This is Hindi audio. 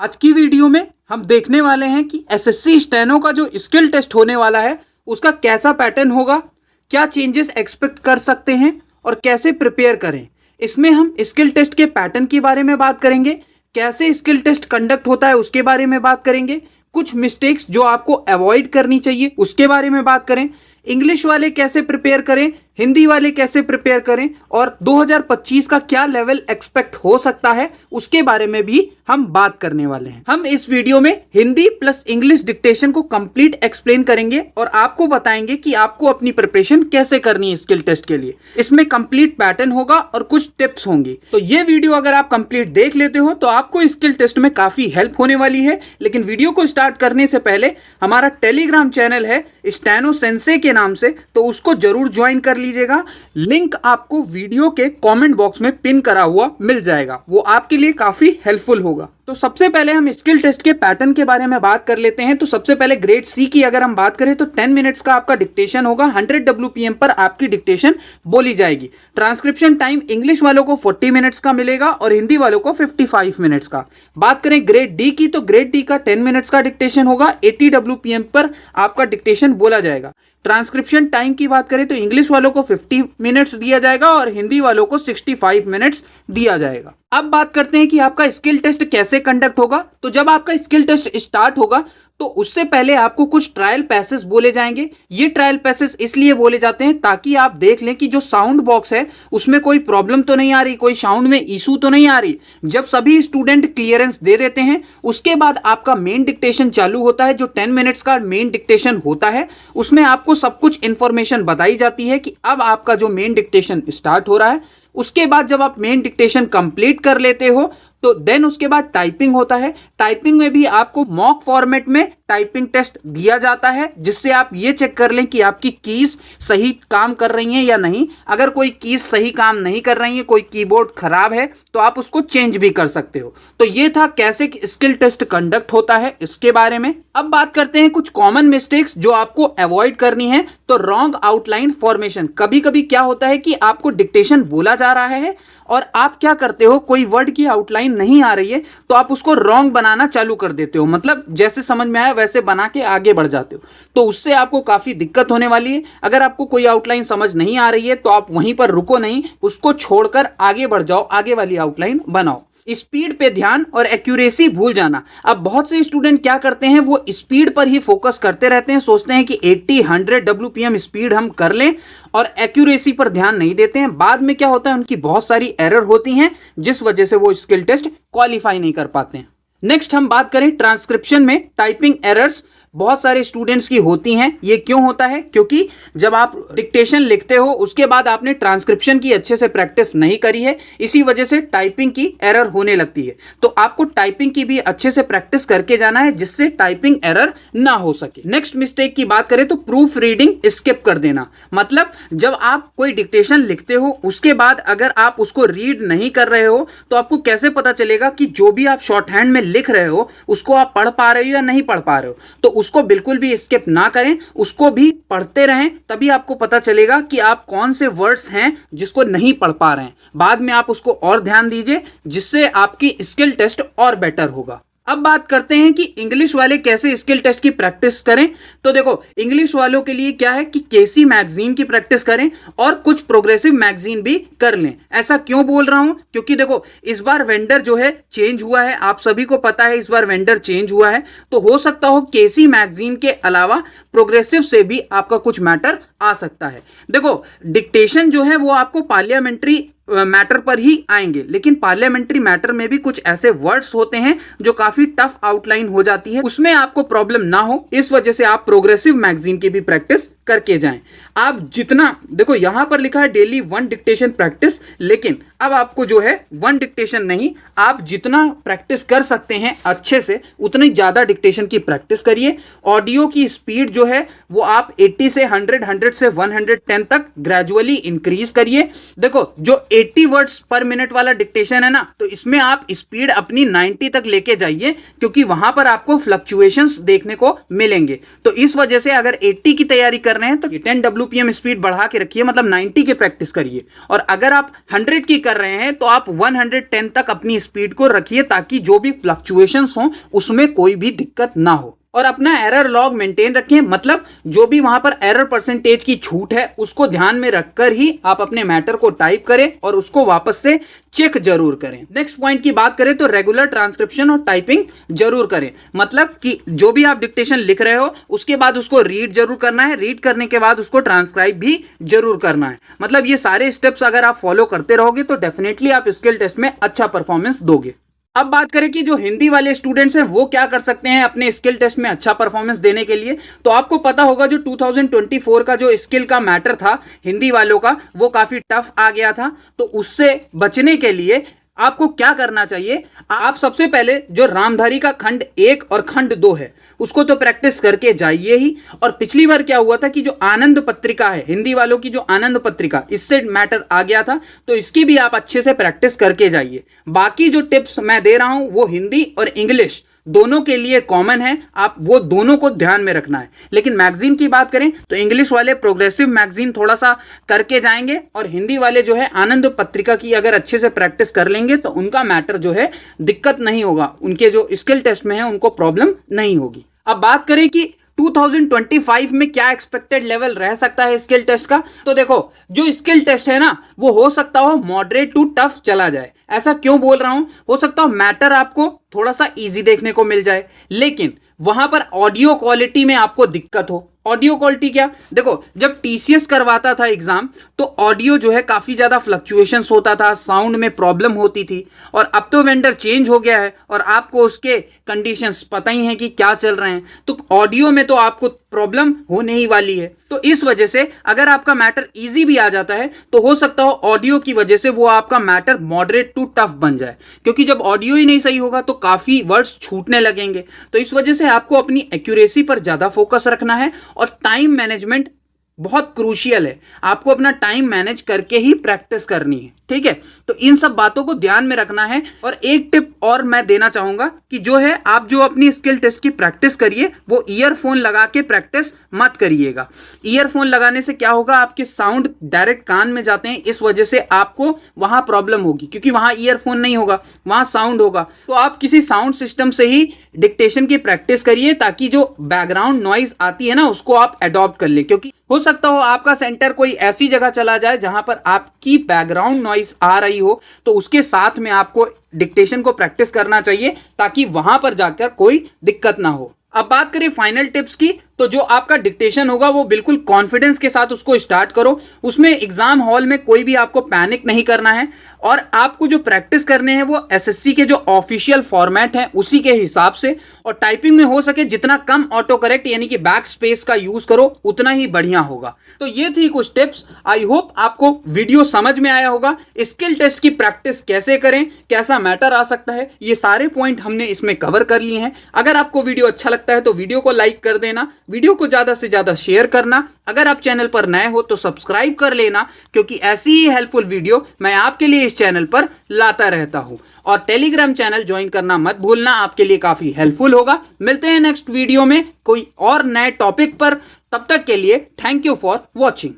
आज की वीडियो में हम देखने वाले हैं कि एसएससी स्टेनो का जो स्किल टेस्ट होने वाला है उसका कैसा पैटर्न होगा, क्या चेंजेस एक्सपेक्ट कर सकते हैं और कैसे प्रिपेयर करें। इसमें हम स्किल टेस्ट के पैटर्न के बारे में बात करेंगे, कैसे स्किल टेस्ट कंडक्ट होता है उसके बारे में बात करेंगे, कुछ मिस्टेक्स जो आपको अवॉइड करनी चाहिए उसके बारे में बात करें, इंग्लिश वाले कैसे प्रिपेयर करें, हिंदी वाले कैसे प्रिपेयर करें और 2025 का क्या लेवल एक्सपेक्ट हो सकता है उसके बारे में भी हम बात करने वाले हैं। हम इस वीडियो में हिंदी प्लस इंग्लिश डिक्टेशन को कंप्लीट एक्सप्लेन करेंगे और आपको बताएंगे कि आपको अपनी प्रिपरेशन कैसे करनी है स्किल टेस्ट के लिए। इसमें कंप्लीट पैटर्न होगा और कुछ टिप्स होंगी। तो ये वीडियो अगर आप कंप्लीट देख लेते हो तो आपको स्किल टेस्ट में काफी हेल्प होने वाली है। लेकिन वीडियो को स्टार्ट करने से पहले हमारा टेलीग्राम चैनल है स्टेनो सेंसे के नाम से, तो उसको जरूर ज्वाइन कर लीजिएगा। लिंक आपको वीडियो के कमेंट बॉक्स में पिन करा हुआ मिल जाएगा, वो आपके लिए काफी हेल्पफुल होगा। तो सबसे पहले हम स्किल टेस्ट के पैटर्न के बारे में बात कर लेते हैं। तो सबसे पहले ग्रेड सी की अगर हम बात करें तो 10 मिनट्स का आपका डिक्टेशन होगा, 100 WPM पर आपकी डिक्टेशन बोली जाएगी। ट्रांसक्रिप्शन टाइम इंग्लिश वालों को 40 मिनट्स का मिलेगा और हिंदी वालों को 55 मिनट्स का। बात करें ग्रेड डी की तो ग्रेड डी का 10 मिनट्स का डिक्टेशन होगा, 80 WPM पर आपका डिक्टेशन बोला जाएगा। ट्रांसक्रिप्शन टाइम की बात करें तो इंग्लिश वालों को 50 मिनट्स दिया जाएगा और हिंदी वालों को 65 मिनट्स दिया जाएगा। अब बात करते हैं कि आपका स्किल टेस्ट कैसे कंडक्ट होगा। तो जब आपका स्किल टेस्ट स्टार्ट होगा तो उससे पहले आपको कुछ ट्रायल पैसेज बोले जाएंगे। ये ट्रायल पैसेज इसलिए बोले जाते हैं ताकि आप देख लें कि जो साउंड बॉक्स है उसमें कोई प्रॉब्लम तो नहीं आ रही, कोई साउंड में इशू तो नहीं आ रही। जब सभी स्टूडेंट क्लियरेंस दे देते हैं उसके बाद आपका मेन डिक्टेशन चालू होता है। जो 10 मिनट्स का मेन डिक्टेशन होता है उसमें आपको सब कुछ इंफॉर्मेशन बताई जाती है कि अब आपका जो मेन डिक्टेशन स्टार्ट हो रहा है। उसके बाद जब आप मेन डिक्टेशन कंप्लीट कर लेते हो तो देन उसके बाद टाइपिंग होता है। टाइपिंग में भी आपको मॉक फॉर्मेट में टाइपिंग टेस्ट दिया जाता है जिससे आप ये चेक कर लें कि आपकी कीज सही काम कर रही हैं या नहीं। अगर कोई कीज सही काम नहीं कर रही है, कोई कीबोर्ड खराब है तो आप उसको चेंज भी कर सकते हो। तो ये था कैसे स्किल टेस्ट कंडक्ट होता है इसके बारे में। अब बात करते हैं कुछ कॉमन मिस्टेक्स जो आपको अवॉइड करनी है। तो रॉन्ग आउटलाइन फॉर्मेशन। कभी कभी क्या होता है कि आपको डिक्टेशन बोला जा रहा है और आप क्या करते हो, कोई वर्ड की आउटलाइन नहीं आ रही है तो आप उसको रॉन्ग बनाना चालू कर देते हो, मतलब जैसे समझ में आया वैसे बना के आगे बढ़ जाते हो। तो उससे आपको काफी दिक्कत होने वाली है। अगर आपको कोई आउटलाइन समझ नहीं आ रही है तो आप वहीं पर रुको नहीं, उसको छोड़कर आगे बढ़ जाओ, आगे वाली आउटलाइन बनाओ। स्पीड पे ध्यान और एक्यूरेसी भूल जाना। अब बहुत से स्टूडेंट क्या करते हैं, वो स्पीड पर ही फोकस करते रहते हैं, सोचते हैं कि 80-100 WPM स्पीड हम कर लें और एक्यूरेसी पर ध्यान नहीं देते हैं। बाद में क्या होता है, उनकी बहुत सारी एरर होती हैं जिस वजह से वो स्किल टेस्ट क्वालिफाई नहीं कर पाते हैं। नेक्स्ट हम बात करें ट्रांसक्रिप्शन में टाइपिंग एरर्स बहुत सारे स्टूडेंट्स की होती हैं। ये क्यों होता है, क्योंकि जब आप डिक्टेशन लिखते हो उसके बाद आपने ट्रांसक्रिप्शन की अच्छे से प्रैक्टिस नहीं करी है, इसी वजह से टाइपिंग की एरर होने लगती है। तो आपको टाइपिंग की भी अच्छे से प्रैक्टिस करके जाना है जिससे टाइपिंग एरर ना हो सके। नेक्स्ट मिस्टेक की बात करें तो प्रूफ रीडिंग स्किप कर देना। मतलब जब आप कोई डिक्टेशन लिखते हो उसके बाद अगर आप उसको रीड नहीं कर रहे हो तो आपको कैसे पता चलेगा कि जो भी आप शॉर्ट हैंड में लिख रहे हो उसको आप पढ़ पा रहे हो या नहीं पढ़ पा रहे हो। तो उसको बिल्कुल भी स्किप ना करें, उसको भी पढ़ते रहें, तभी आपको पता चलेगा कि आप कौन से वर्ड्स हैं जिसको नहीं पढ़ पा रहे हैं। बाद में आप उसको और ध्यान दीजिए जिससे आपकी स्किल टेस्ट और बेटर होगा। अब बात करते हैं कि इंग्लिश वाले कैसे स्किल टेस्ट की प्रैक्टिस करें। तो देखो इंग्लिश वालों के लिए क्या है कि केसी मैगजीन की प्रैक्टिस करें और कुछ प्रोग्रेसिव मैगजीन भी कर लें। ऐसा क्यों बोल रहा हूं, क्योंकि देखो इस बार वेंडर जो है चेंज हुआ है, आप सभी को पता है इस बार वेंडर चेंज हुआ है। तो हो सकता हो केसी मैगजीन के अलावा प्रोग्रेसिव से भी आपका कुछ मैटर आ सकता है। देखो डिक्टेशन जो है वो आपको पार्लियामेंट्री मैटर पर ही आएंगे, लेकिन पार्लियामेंट्री मैटर में भी कुछ ऐसे वर्ड्स होते हैं जो काफी टफ आउटलाइन हो जाती है, उसमें आपको प्रॉब्लम ना हो इस वजह से आप प्रोग्रेसिव मैगजीन की भी प्रैक्टिस करके जाएं। आप जितना देखो यहां पर लिखा है डेली 1 डिक्टेशन प्रैक्टिस, लेकिन अब आपको जो है 1 डिक्टेशन नहीं, आप जितना प्रैक्टिस कर सकते हैं अच्छे से उतनी ज्यादा डिक्टेशन की प्रैक्टिस करिए। ऑडियो की स्पीड जो है वो आप 80 से 100, 100 से 110 तक ग्रेजुअली इंक्रीज करिए। देखो जो 80 वर्ड्स पर मिनट वाला डिक्टेशन है ना, तो इसमें आप स्पीड अपनी 90 तक लेके जाइए क्योंकि वहां पर आपको फ्लक्चुएशंस देखने को मिलेंगे। तो इस वजह से अगर 80 की तैयारी करना रहे हैं तो 10 WPM स्पीड बढ़ा के रखिए, मतलब 90 की प्रैक्टिस करिए। और अगर आप 100 की कर रहे हैं तो आप 110 तक अपनी स्पीड को रखिए, ताकि जो भी फ्लक्चुएशंस हो उसमें कोई भी दिक्कत ना हो। और अपना एरर लॉग मेंटेन रखें, मतलब जो भी वहां पर एरर परसेंटेज की छूट है उसको ध्यान में रखकर ही आप अपने मैटर को टाइप करें और उसको वापस से चेक जरूर करें। नेक्स्ट पॉइंट की बात करें तो रेगुलर ट्रांसक्रिप्शन और टाइपिंग जरूर करें, मतलब कि जो भी आप डिक्टेशन लिख रहे हो उसके बाद उसको रीड जरूर करना है, रीड करने के बाद उसको ट्रांसक्राइब भी जरूर करना है। मतलब ये सारे स्टेप्स अगर आप फॉलो करते रहोगे तो डेफिनेटली आप स्किल टेस्ट में अच्छा परफॉर्मेंस दोगे। अब बात करें कि जो हिंदी वाले स्टूडेंट्स हैं वो क्या कर सकते हैं अपने स्किल टेस्ट में अच्छा परफॉर्मेंस देने के लिए। तो आपको पता होगा जो 2024 का जो स्किल का मैटर था हिंदी वालों का, वो काफी टफ आ गया था। तो उससे बचने के लिए आपको क्या करना चाहिए, आप सबसे पहले जो रामधारी का खंड 1 और खंड 2 है उसको तो प्रैक्टिस करके जाइए ही। और पिछली बार क्या हुआ था कि जो आनंद पत्रिका है हिंदी वालों की, जो आनंद पत्रिका, इससे मैटर आ गया था, तो इसकी भी आप अच्छे से प्रैक्टिस करके जाइए। बाकी जो टिप्स मैं दे रहा हूं वो हिंदी और इंग्लिश दोनों के लिए कॉमन है, आप वो दोनों को ध्यान में रखना है। लेकिन मैगजीन की बात करें तो इंग्लिश वाले प्रोग्रेसिव मैगजीन थोड़ा सा करके जाएंगे, और हिंदी वाले जो है आनंद पत्रिका की अगर अच्छे से प्रैक्टिस कर लेंगे तो उनका मैटर जो है दिक्कत नहीं होगा, उनके जो स्किल टेस्ट में है उनको प्रॉब्लम नहीं होगी। अब बात करें कि 2025 में क्या एक्सपेक्टेड लेवल रह सकता है स्किल टेस्ट का, तो देखो जो स्किल टेस्ट है ना वो हो सकता हो मॉडरेट टू टफ चला जाए। ऐसा क्यों बोल रहा हूं, हो सकता हो मैटर आपको थोड़ा सा इजी देखने को मिल जाए, लेकिन वहां पर ऑडियो क्वालिटी में आपको दिक्कत हो। ऑडियो क्वालिटी क्या, देखो जब टीसीएस करवाता था एग्जाम तो ऑडियो जो है काफी ज्यादा फ्लक्चुएशंस होता था, साउंड में प्रॉब्लम होती थी। और अब तो वेंडर चेंज हो गया है और आपको उसके कंडीशंस पता ही है कि क्या चल रहे हैं, तो ऑडियो में तो आपको प्रॉब्लम होने ही वाली है। तो इस वजह से अगर आपका मैटर इजी भी आ जाता है तो हो सकता हो ऑडियो की वजह से वो आपका मैटर मॉडरेट टू टफ बन जाए, क्योंकि जब ऑडियो ही नहीं सही होगा तो काफी वर्ड्स छूटने लगेंगे। तो इस वजह से आपको अपनी एक्यूरेसी पर ज्यादा फोकस रखना है और टाइम मैनेजमेंट बहुत क्रूशियल है, आपको अपना टाइम मैनेज करके ही प्रैक्टिस करनी है, ठीक है। तो इन सब बातों को ध्यान में रखना है। और एक टिप और मैं देना चाहूंगा कि जो है आप जो अपनी स्किल टेस्ट की प्रैक्टिस करिए वो ईयरफोन लगा के प्रैक्टिस मत करिएगा। ईयरफोन लगाने से क्या होगा, आपके साउंड डायरेक्ट कान में जाते हैं, इस वजह से आपको वहां प्रॉब्लम होगी, क्योंकि वहां ईयरफोन नहीं होगा, वहां साउंड होगा। तो आप किसी साउंड सिस्टम से ही डिक्टेशन की प्रैक्टिस करिए, ताकि जो बैकग्राउंड नॉइज आती है ना उसको आप अडॉप्ट कर ले, क्योंकि हो सकता हो आपका सेंटर कोई ऐसी जगह चला जाए जहां पर आपकी बैकग्राउंड नॉइज आ रही हो, तो उसके साथ में आपको डिक्टेशन को प्रैक्टिस करना चाहिए ताकि वहां पर जाकर कोई दिक्कत ना हो। अब बात करें फाइनल टिप्स की, तो जो आपका डिक्टेशन होगा वो बिल्कुल कॉन्फिडेंस के साथ उसको स्टार्ट करो। उसमें एग्जाम हॉल में कोई भी आपको पैनिक नहीं करना है, और आपको जो प्रैक्टिस करने हैं वो एसएससी के जो ऑफिशियल फॉर्मेट हैं उसी के हिसाब से। और टाइपिंग में हो सके जितना कम ऑटो करेक्ट यानी कि बैक स्पेस का यूज करो उतना ही बढ़िया होगा। तो ये थी कुछ टिप्स, आई होप आपको वीडियो समझ में आया होगा। स्किल टेस्ट की प्रैक्टिस कैसे करें, कैसा मैटर आ सकता है, ये सारे पॉइंट हमने इसमें कवर कर लिए हैं। अगर आपको वीडियो अच्छा लगता है तो वीडियो को लाइक कर देना, वीडियो को ज्यादा से ज्यादा शेयर करना। अगर आप चैनल पर नए हो तो सब्सक्राइब कर लेना, क्योंकि ऐसी ही हेल्पफुल वीडियो मैं आपके लिए इस चैनल पर लाता रहता हूं। और टेलीग्राम चैनल ज्वाइन करना मत भूलना, आपके लिए काफी हेल्पफुल होगा। मिलते हैं नेक्स्ट वीडियो में कोई और नए टॉपिक पर, तब तक के लिए थैंक यू फॉर वॉचिंग।